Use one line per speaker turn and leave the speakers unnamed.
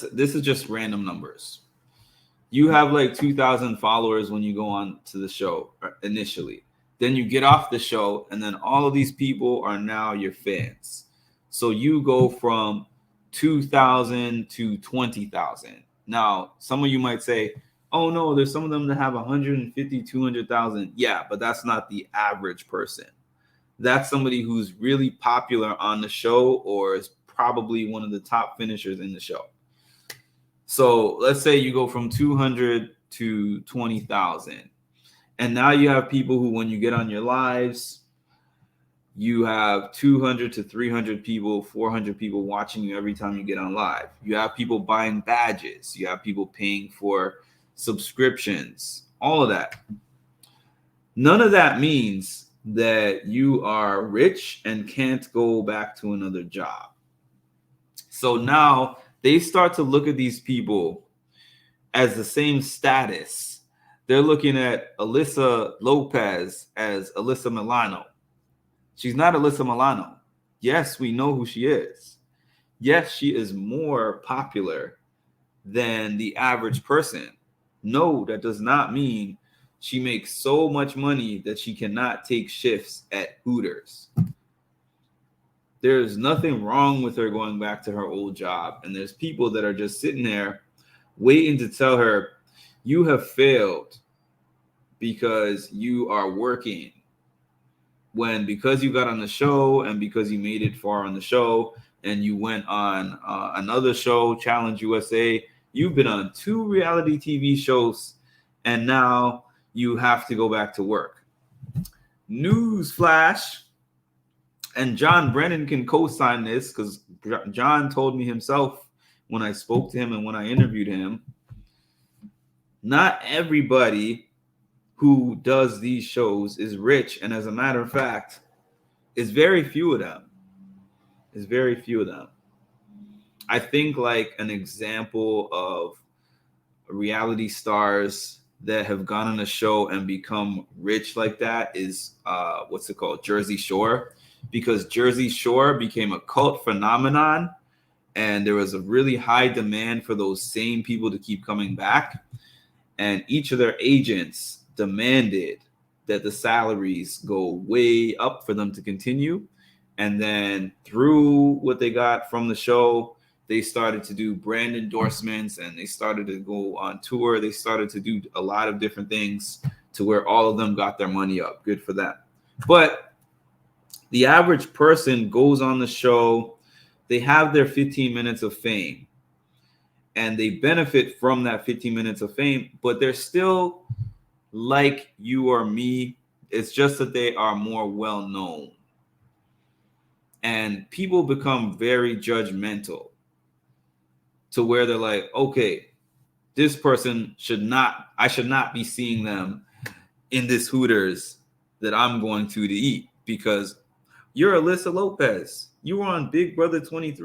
this is just random numbers. You have like 2,000 followers when you go on to the show initially. Then you get off the show, and then all of these people are now your fans. So you go from 2,000 to 20,000. Now, some of you might say, oh no, there's some of them that have 150, 200,000. Yeah, but that's not the average person. That's somebody who's really popular on the show or is probably one of the top finishers in the show. So let's say you go from 200 to 20,000. And now you have people who, when you get on your lives, you have 200 to 300 people, 400 people watching you every time you get on live. You have people buying badges. You have people paying for subscriptions, all of that. None of that means that you are rich and can't go back to another job. So now they start to look at these people as the same status. They're looking at Alyssa Lopez as Alyssa Milano. She's not Alyssa Milano. Yes, we know who she is. Yes, she is more popular than the average person. No, that does not mean she makes so much money that she cannot take shifts at Hooters. There's nothing wrong with her going back to her old job. And there's people that are just sitting there waiting to tell her, you have failed because you are working. When because you got on the show and because you made it far on the show and you went on another show, Challenge USA, you've been on 2 reality TV shows and now you have to go back to work. News flash, and John Brennan can co-sign this because John told me himself when I spoke to him and when I interviewed him, not everybody who does these shows is rich, and as a matter of fact, it's very few of them. It's very few of them. I think like an example of reality stars that have gone on a show and become rich like that is what's it called? Jersey Shore, because Jersey Shore became a cult phenomenon and there was a really high demand for those same people to keep coming back, and each of their agents demanded that the salaries go way up for them to continue. And then through what they got from the show, they started to do brand endorsements and they started to go on tour. They started to do a lot of different things to where all of them got their money up. Good for them. But the average person goes on the show, they have their 15 minutes of fame and they benefit from that 15 minutes of fame, but they're still like you or me. It's just that they are more well known. And people become very judgmental to where they're like, okay, this person I should not be seeing them in this Hooters that I'm going to eat because you're Alyssa Lopez. You were on Big Brother 23.